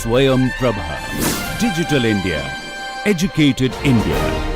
Swayam Prabha. Digital India. Educated India.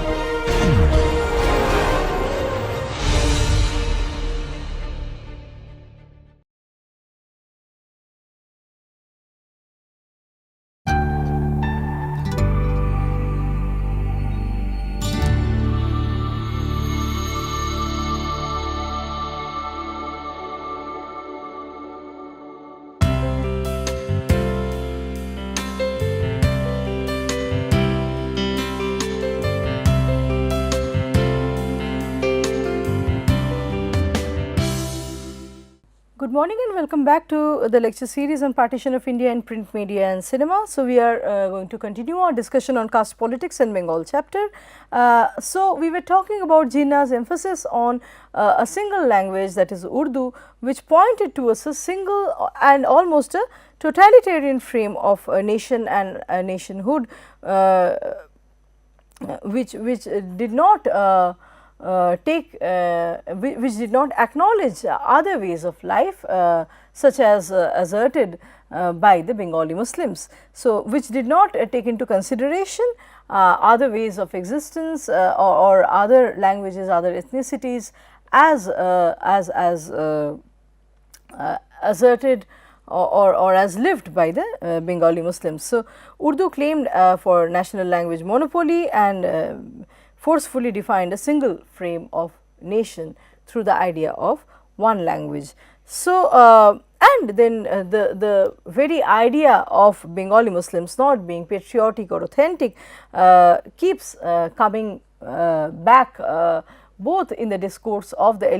Good morning and welcome back to the lecture series on partition of India in print media and cinema. So, we are going to continue our discussion on caste politics and Bengal chapter. So, we were talking about Jinnah's emphasis on a single language, that is Urdu, which pointed towards a single and almost a totalitarian frame of a nation and a nationhood, which did not which did not acknowledge other ways of life such as asserted by the Bengali Muslims. So, which did not take into consideration other ways of existence or other languages, other ethnicities as asserted or as lived by the Bengali Muslims. So, Urdu claimed for national language monopoly and forcefully defined a single frame of nation through the idea of one language. So, and then the very idea of Bengali Muslims not being patriotic or authentic keeps coming back both in the discourse of the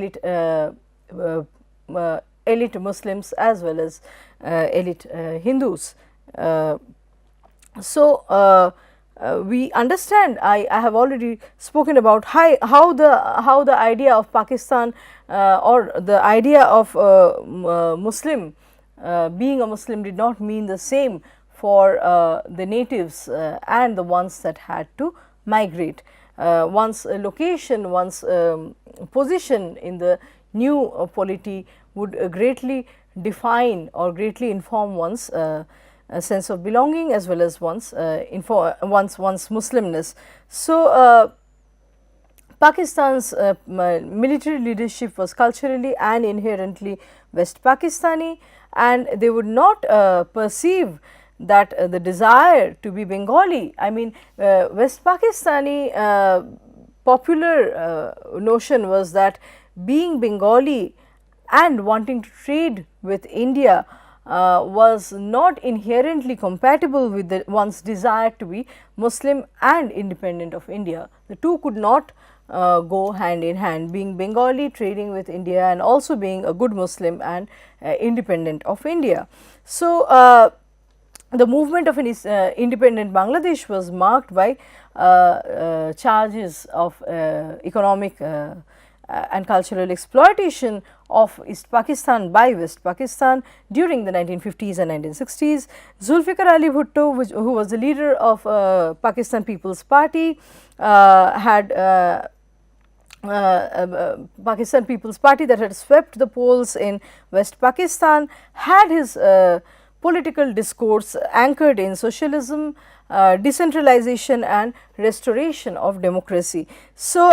elite Muslims as well as elite Hindus. We understand, I have already spoken about how the idea of Pakistan or the idea of Muslim being a Muslim did not mean the same for the natives and the ones that had to migrate. One's location, one's position in the new polity would greatly define or greatly inform one's a sense of belonging as well as one's Muslimness. So, Pakistan's military leadership was culturally and inherently West Pakistani, and they would not perceive that the desire to be Bengali, I mean West Pakistani popular notion was that being Bengali and wanting to trade with India was not inherently compatible with one's desire to be Muslim and independent of India. The two could not go hand in hand, being Bengali, trading with India and also being a good Muslim and independent of India. So, the movement of an independent Bangladesh was marked by charges of economic and cultural exploitation of East Pakistan by West Pakistan during the 1950s and 1960s. Zulfikar Ali Bhutto, who was the leader of Pakistan People's Party, Pakistan People's Party that had swept the polls in West Pakistan, had his political discourse anchored in socialism, decentralization and restoration of democracy. So,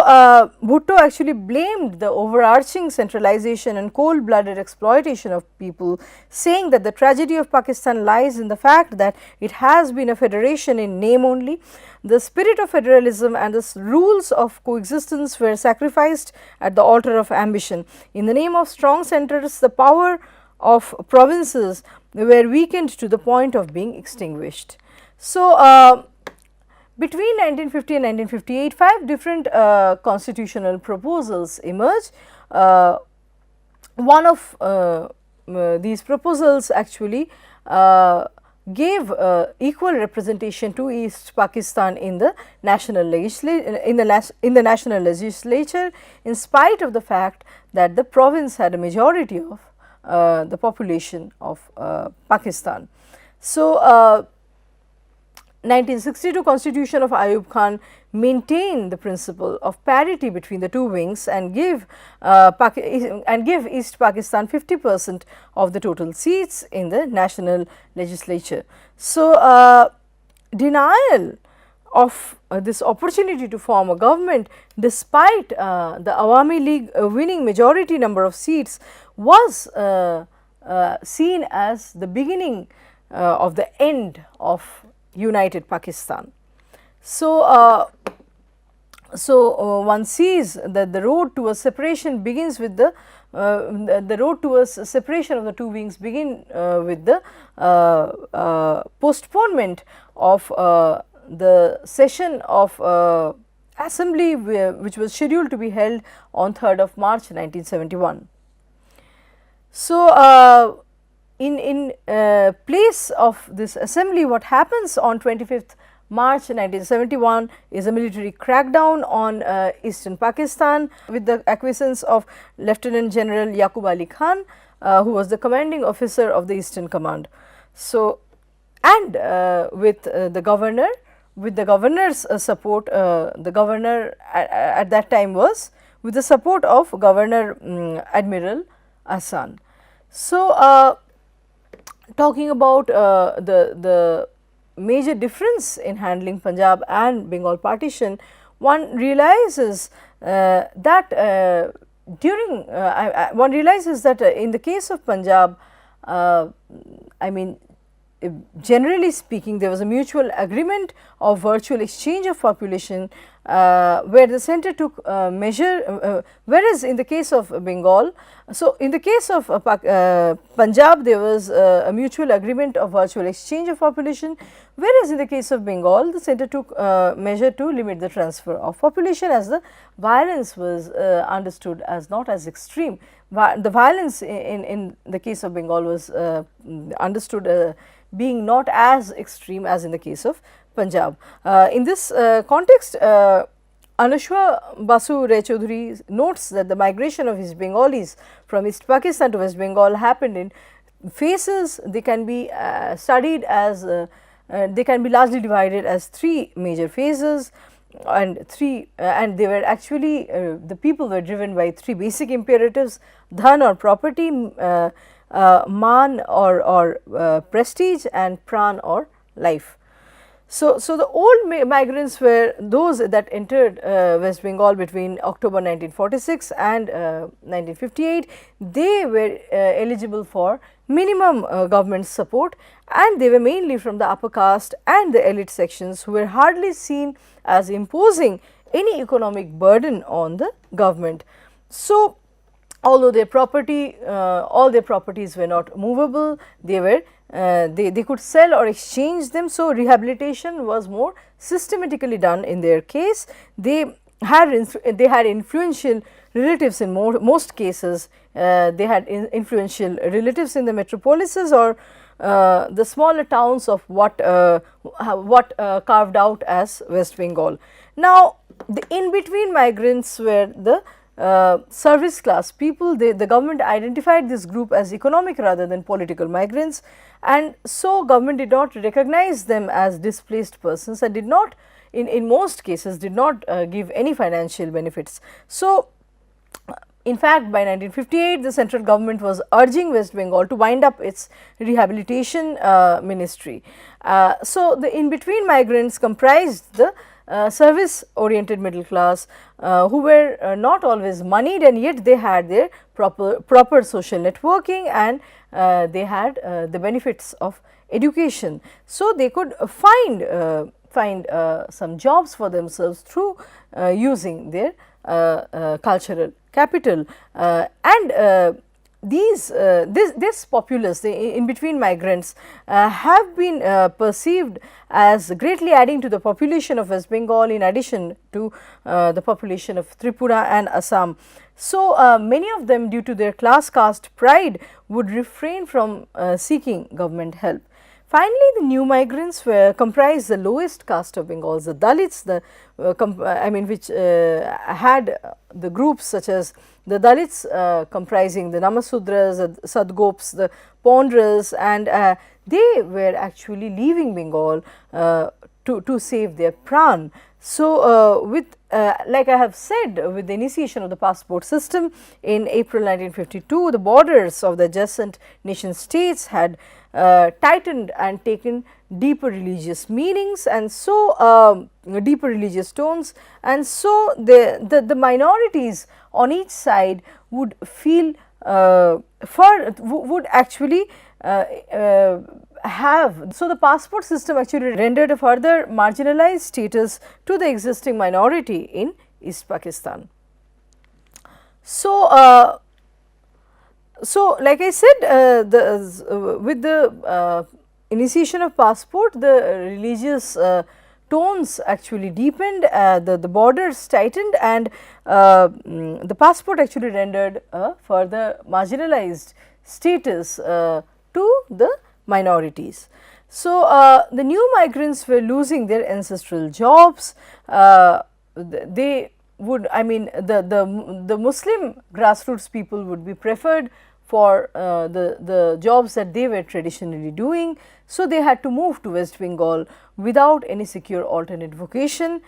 Bhutto actually blamed the overarching centralization and cold blooded exploitation of people, saying that the tragedy of Pakistan lies in the fact that it has been a federation in name only. The spirit of federalism and the rules of coexistence were sacrificed at the altar of ambition. In the name of strong centers, the power of provinces were weakened to the point of being extinguished. So, between 1950 and 1958, 5 different constitutional proposals emerged. One of these proposals actually gave equal representation to East Pakistan in the national legislature, in spite of the fact that the province had a majority of the population of Pakistan. So, 1962 constitution of Ayub Khan maintained the principle of parity between the two wings and give East Pakistan 50% of the total seats in the national legislature. So, denial of this opportunity to form a government despite the Awami League winning majority number of seats was seen as the beginning of the end of united Pakistan. So, one sees that the road towards separation begins with the road towards separation of the two wings begin with the postponement of the session of assembly which was scheduled to be held on 3rd of March 1971. So, in place of this assembly, what happens on 25th March 1971 is a military crackdown on eastern Pakistan with the acquiescence of Lieutenant General Yaqub Ali Khan, who was the commanding officer of the Eastern Command. So, and with the governor, with the governor's support, the governor at that time was with the support of Governor Admiral Ahsan. So, talking about the major difference in handling Punjab and Bengal partition, one realizes that during one realizes that in the case of Punjab, I mean, generally speaking, there was a mutual agreement of virtual exchange of population where the center took measure, whereas in the case of Bengal, so in the case of Punjab there was a mutual agreement of virtual exchange of population, whereas in the case of Bengal the center took measure to limit the transfer of population as the violence was understood as not as extreme. The violence in the case of Bengal was understood being not as extreme as in the case of Punjab. In this context, Anushwa Basu Ray Chaudhary notes that the migration of East Bengalis from East Pakistan to West Bengal happened in phases. They can be studied as they can be largely divided as three major phases, and they were actually the people were driven by three basic imperatives: dhan or property, maan or prestige, and pran or life. So, the old migrants were those that entered West Bengal between October 1946 and 1958. They were eligible for minimum government support, and they were mainly from the upper caste and the elite sections who were hardly seen as imposing any economic burden on the government. So, although their property, all their properties were not movable, they were they could sell or exchange them. So, rehabilitation was more systematically done in their case. They had influential relatives in most cases. They had influential relatives in the metropolises or the smaller towns of what carved out as West Bengal. Now, the in between migrants were the service class people. The government identified this group as economic rather than political migrants, and so government did not recognize them as displaced persons and did not in most cases did not give any financial benefits. So, in fact, by 1958 the central government was urging West Bengal to wind up its rehabilitation ministry. So, the in between migrants comprised the service oriented middle class who were not always moneyed, and yet they had their proper social networking, and they had the benefits of education. So, they could find some jobs for themselves through using their cultural capital, and this populace, the in between migrants have been perceived as greatly adding to the population of West Bengal in addition to the population of Tripura and Assam. So, many of them, due to their class caste pride, would refrain from seeking government help. Finally, the new migrants were comprised the lowest caste of Bengal, the Dalits, which had the groups such as the Dalits comprising the Namasudras, the Sadgops, the Pondras, and they were actually leaving Bengal to save their pran. So, with like I have said, with the initiation of the passport system in April 1952, the borders of the adjacent nation states had tightened and taken deeper religious meanings, and so deeper religious tones, and so the minorities on each side would feel would actually have. So, the passport system actually rendered a further marginalized status to the existing minority in East Pakistan. So, so like I said, with the initiation of passport, the religious tones actually deepened, the borders tightened, and the passport actually rendered a further marginalized status to the minorities. So, the new migrants were losing their ancestral jobs. They would, I mean, the Muslim grassroots people would be preferred for the jobs that they were traditionally doing. So, they had to move to West Bengal without any secure alternate vocation.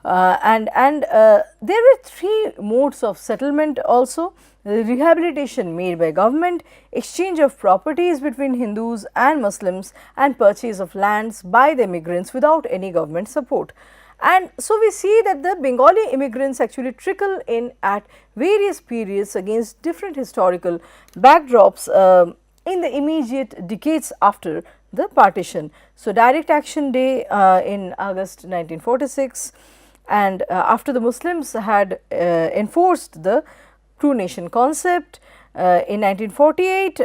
And there were three modes of settlement also: the rehabilitation made by government, exchange of properties between Hindus and Muslims, and purchase of lands by the immigrants without any government support. And so, we see that the Bengali immigrants actually trickle in at various periods against different historical backdrops in the immediate decades after the partition. So, Direct Action Day in August 1946, and after the Muslims had enforced the true nation concept in 1948,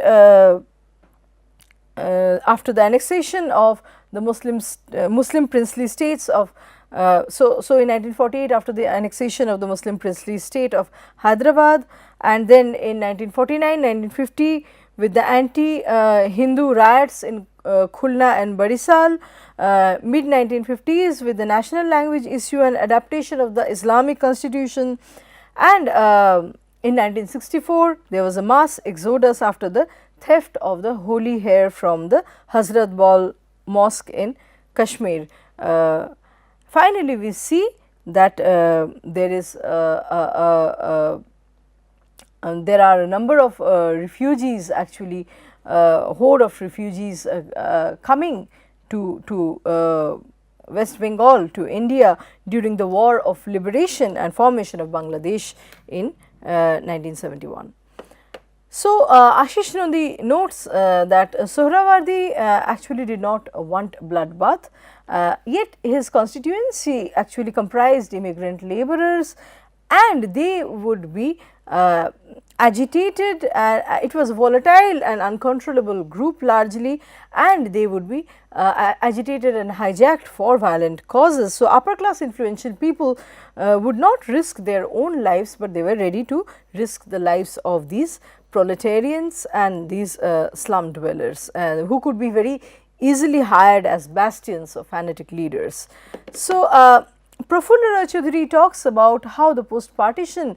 after the annexation of the Muslim princely states of so in 1948, after the annexation of the Muslim princely state of Hyderabad, and then in 1949, 1950 with the anti-Hindu riots in Khulna and Barisal, mid 1950s with the national language issue and adaptation of the Islamic constitution, and in 1964 there was a mass exodus after the theft of the holy hair from the Hazrat Bal mosque in Kashmir. Finally, we see that there is there are a number of refugees, actually horde of refugees coming to West Bengal, to India during the war of liberation and formation of Bangladesh in 1971. So, Ashish Nandi notes that Sohrawardi actually did not want bloodbath, yet his constituency actually comprised immigrant labourers, and they would be agitated. It was a volatile and uncontrollable group largely, and they would be agitated and hijacked for violent causes. So, upper class influential people would not risk their own lives, but they were ready to risk the lives of these proletarians and these slum dwellers who could be very easily hired as bastions of fanatic leaders. So, Prafulla Roy Choudhury talks about how the post partition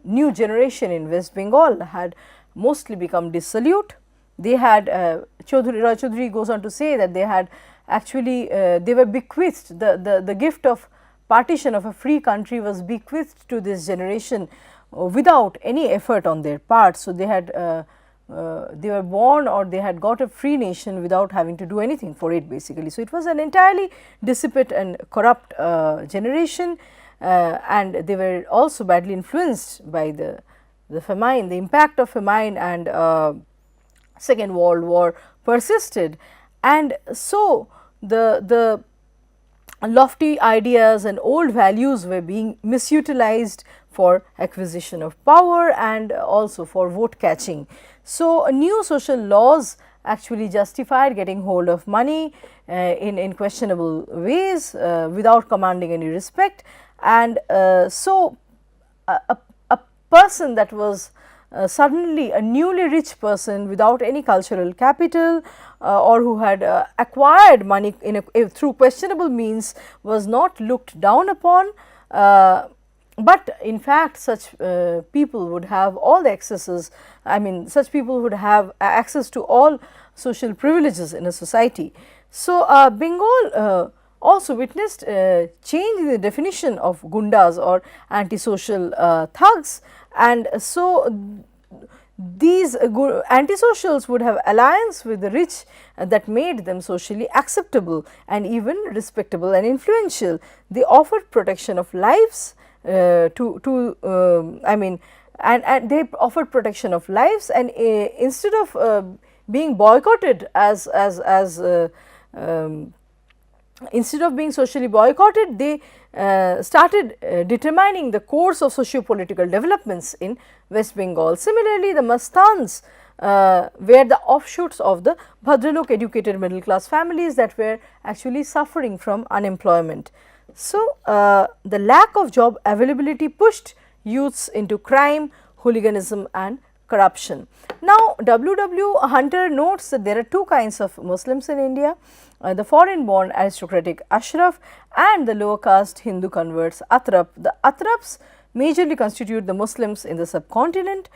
new generation in West Bengal had mostly become dissolute. They had Roy Choudhury goes on to say that they had actually they were bequeathed, the gift of partition of a free country was bequeathed to this generation without any effort on their part. So, they had they were born, or they had got a free nation without having to do anything for it basically. So, it was an entirely dissipate and corrupt generation, and they were also badly influenced by the famine. The impact of famine and Second World War persisted, and so the lofty ideas and old values were being misutilized for acquisition of power and also for vote catching. So, new social laws actually justified getting hold of money in questionable ways without commanding any respect, and so a person that was suddenly a newly rich person without any cultural capital or who had acquired money through questionable means was not looked down upon, but in fact such people would have all the accesses, I mean such people would have access to all social privileges in a society. So, Bengal also witnessed change in the definition of gundas or antisocial thugs, and so these antisocials would have alliance with the rich that made them socially acceptable and even respectable and influential. They offered protection of lives I mean, and they offered protection of lives, and instead of being boycotted instead of being socially boycotted, they started determining the course of socio-political developments in West Bengal. Similarly, the Mastans were the offshoots of the Bhadralok educated middle class families that were actually suffering from unemployment. So, the lack of job availability pushed youths into crime, hooliganism and corruption. Now, W. Hunter notes that there are two kinds of Muslims in India, the foreign born aristocratic Ashraf and the lower caste Hindu converts Atrap. The Atraps majorly constitute the Muslims in the subcontinent.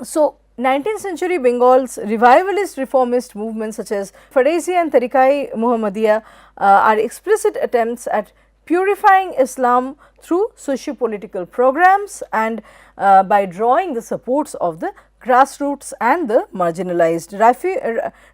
So, 19th century Bengal's revivalist reformist movements such as Farisi and Tariqai Muhammadiyya are explicit attempts at purifying Islam through socio-political programs and by drawing the supports of the grassroots and the marginalized.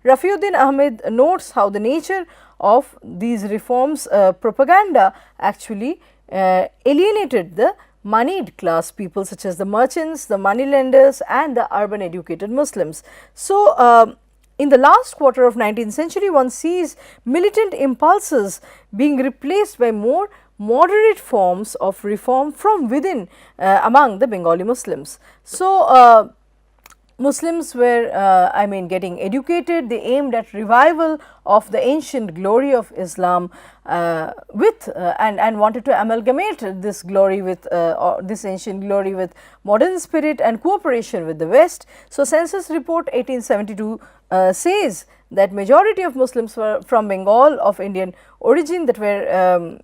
Rafiuddin Ahmed notes how the nature of these reforms propaganda actually alienated the moneyed class people such as the merchants, the money lenders and the urban educated Muslims. So, in the last quarter of 19th century, one sees militant impulses being replaced by more moderate forms of reform from within among the Bengali Muslims. So, Muslims were getting educated, they aimed at revival of the ancient glory of Islam with and wanted to amalgamate this glory with this ancient glory with modern spirit and cooperation with the West. So, census report 1872 says that majority of Muslims were from Bengal of Indian origin that were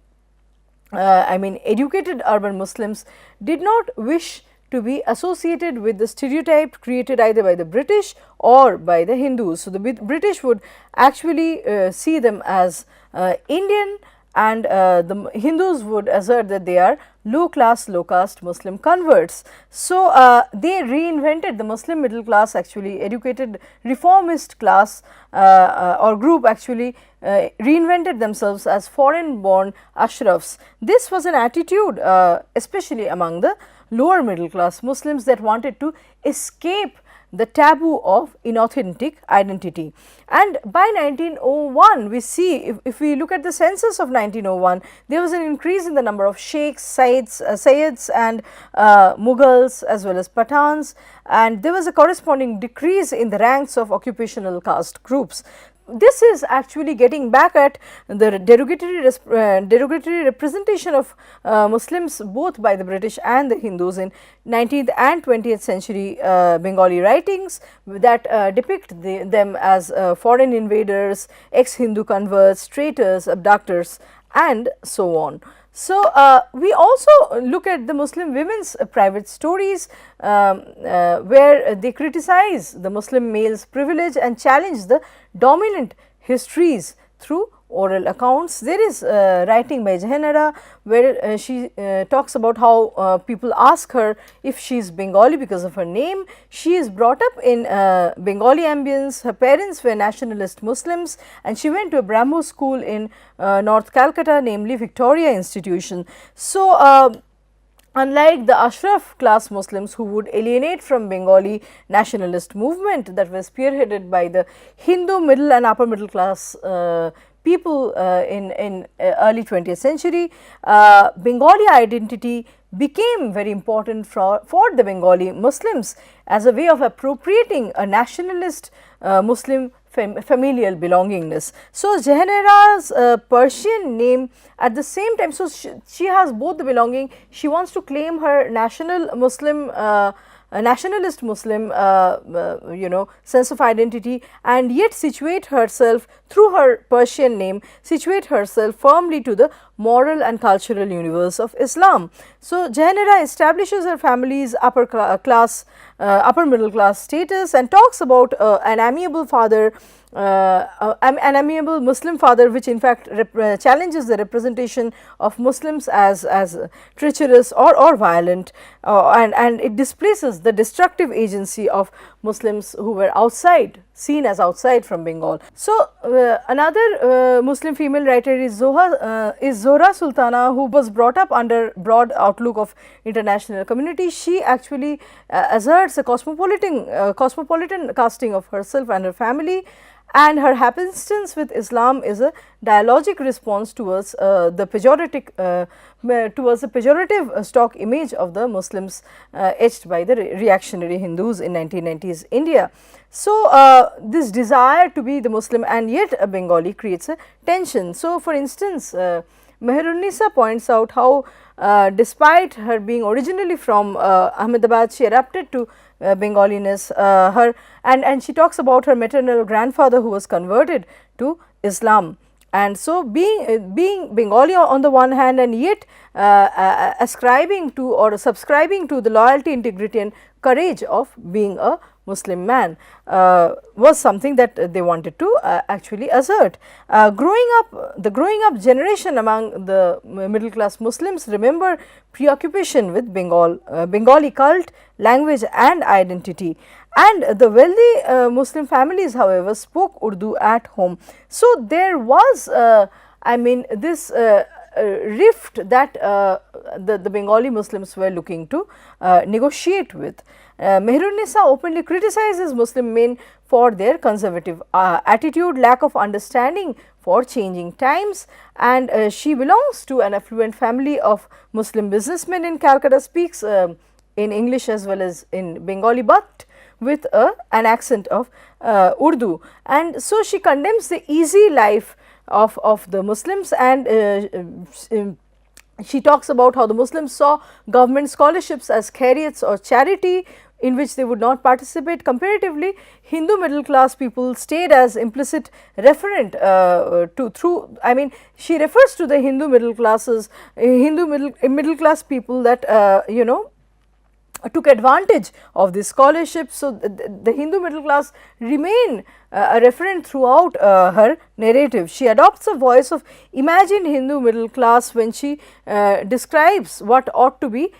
educated urban Muslims did not wish to be associated with the stereotype created either by the British or by the Hindus. So, the British would actually see them as Indian, and the Hindus would assert that they are low class, low caste Muslim converts. So, they reinvented the Muslim middle class, actually educated reformist class or group actually reinvented themselves as foreign born Ashrafs. This was an attitude especially among the lower middle class Muslims that wanted to escape the taboo of inauthentic identity. And by 1901, we see, if we look at the census of 1901, there was an increase in the number of sheikhs, sayyids and Mughals as well as Pathans, and there was a corresponding decrease in the ranks of occupational caste groups. This is actually getting back at the derogatory representation of Muslims both by the British and the Hindus in 19th and 20th century Bengali writings that depict them as foreign invaders, ex-Hindu converts, traitors, abductors and so on. So, we also look at the Muslim women's private stories where they criticize the Muslim male's privilege and challenge the dominant histories through oral accounts. There is writing by Jahanara where she talks about how people ask her if she is Bengali because of her name. She is brought up in Bengali ambience, her parents were nationalist Muslims and she went to a Brahmo school in North Calcutta, namely Victoria Institution. So, unlike the Ashraf class Muslims who would alienate from Bengali nationalist movement that was spearheaded by the Hindu middle and upper middle class people in early 20th century, Bengali identity became very important for the Bengali Muslims as a way of appropriating a nationalist Muslim familial belongingness. So, Jahanara's Persian name at the same time, so she has both the belonging, she wants to claim her national Muslim nationalist Muslim sense of identity and yet situate herself through her Persian name, situate herself firmly to the moral and cultural universe of Islam. So, Jahanira establishes her family's upper middle class status and talks about an amiable father, an amiable Muslim father, which in fact challenges the representation of Muslims as treacherous or violent, and it displaces the destructive agency of Muslims who were seen as outside from Bengal. So, another Muslim female writer is Zohra Sultana, who was brought up under broad outlook of international community. She actually asserts a cosmopolitan casting of herself and her family, and her happenstance with Islam is a dialogic response towards the pejorative stock image of the Muslims etched by the reactionary Hindus in 1990s India. So, this desire to be the Muslim and yet a Bengali creates a tension. So, for instance, Meherunnisa points out how despite her being originally from Ahmedabad, she adapted to Bengaliness, and she talks about her maternal grandfather who was converted to Islam. And so, being Bengali on the one hand and yet ascribing to or subscribing to the loyalty, integrity and courage of being a Muslim man was something that they wanted to actually assert. The growing up generation among the middle class Muslims remember preoccupation with Bengali cult, language and identity, and the wealthy Muslim families, however, spoke Urdu at home. So, there was this rift that the Bengali Muslims were looking to negotiate with. Meherunnisa openly criticizes Muslim men for their conservative attitude, lack of understanding for changing times, and she belongs to an affluent family of Muslim businessmen in Calcutta, speaks in English as well as in Bengali, but with an accent of Urdu, and so she condemns the easy life of the Muslims, and she talks about how the Muslims saw government scholarships as khairiyats or charity in which they would not participate. Comparatively, Hindu middle class people stayed as implicit referent she refers to the Hindu middle classes, middle class people that took advantage of this scholarship. So, the Hindu middle class remain a referent throughout her narrative. She adopts a voice of imagined Hindu middle class when she describes what ought to be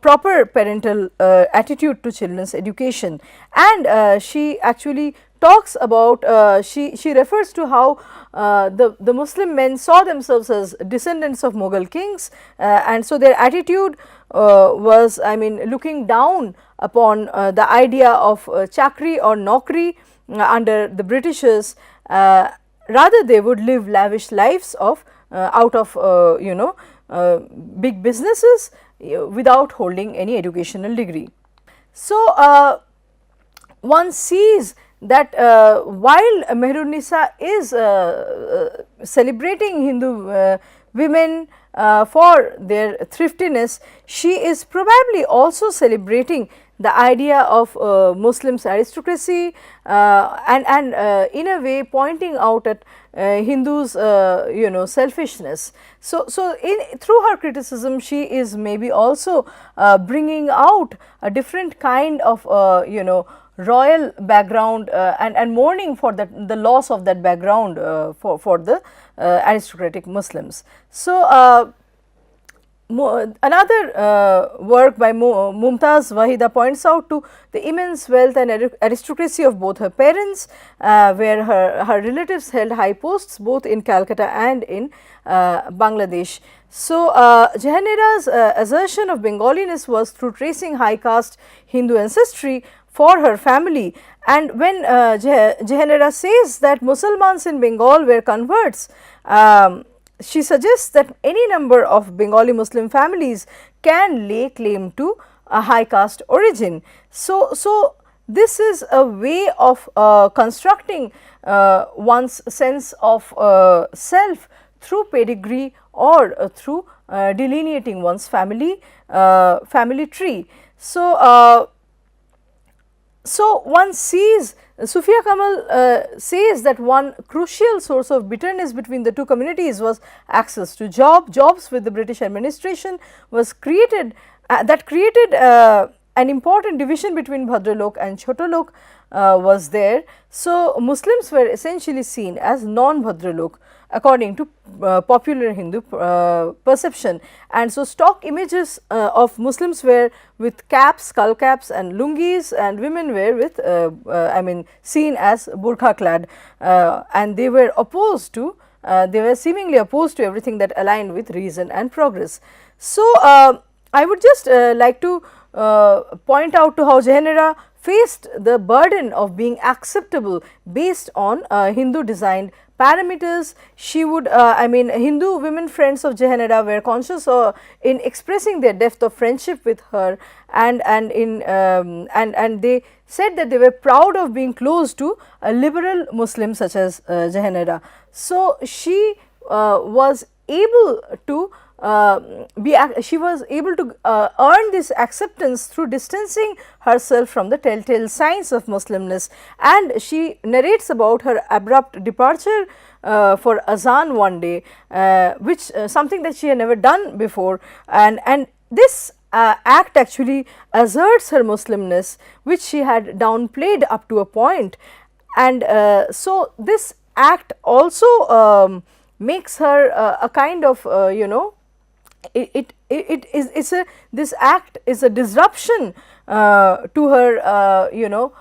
proper parental attitude to children's education, and she actually talks about she refers to how the Muslim men saw themselves as descendants of Mughal kings, and so their attitude was looking down upon the idea of chakri or naukri under the Britishers. Rather they would live lavish lives of out of big businesses without holding any educational degree. So, one sees that while Meherunnisa is celebrating Hindu women for their thriftiness, she is probably also celebrating the idea of Muslims aristocracy and in a way pointing out at Hindus selfishness. So, through her criticism she is maybe also bringing out a different kind of royal background and mourning for the loss of that background for the aristocratic Muslims. So, another work by Mumtaz Wahida points out to the immense wealth and aristocracy of both her parents, where her relatives held high posts both in Calcutta and in Bangladesh. So, Jahanira's assertion of Bengaliness was through tracing high caste Hindu ancestry for her family, and when Jahanira says that Musalmans in Bengal were converts, she suggests that any number of Bengali Muslim families can lay claim to a high caste origin. So, this is a way of constructing one's sense of self through pedigree or through delineating one's family tree. So, So one sees, Sufia Kamal says that one crucial source of bitterness between the two communities was access to jobs with the British administration was created, that created an important division between Bhadralok and Chotolok was there. So Muslims were essentially seen as non-Bhadralok according to popular Hindu perception, and so stock images of Muslims were with caps, skull caps and lungis, and women were with I mean seen as burqa clad, and they were opposed to they were seemingly opposed to everything that aligned with reason and progress. So I would just like to point out to how Jahanara faced the burden of being acceptable based on Hindu designed parameters. She would I mean Hindu women friends of Jahanara were conscious in expressing their depth of friendship with her, and they said that they were proud of being close to a liberal Muslim such as Jahanara. So she was able to she was able to earn this acceptance through distancing herself from the telltale signs of Muslimness, and she narrates about her abrupt departure for azan one day, which something that she had never done before, and this act actually asserts her Muslimness, which she had downplayed up to a point, and so this act also makes her a kind of you know, this act is a disruption to her you know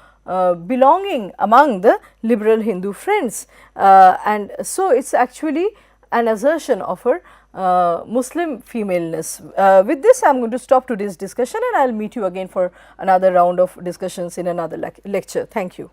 belonging among the liberal Hindu friends, and so it is actually an assertion of her Muslim femaleness. With this I am going to stop today's discussion, and I will meet you again for another round of discussions in another lecture. Thank you.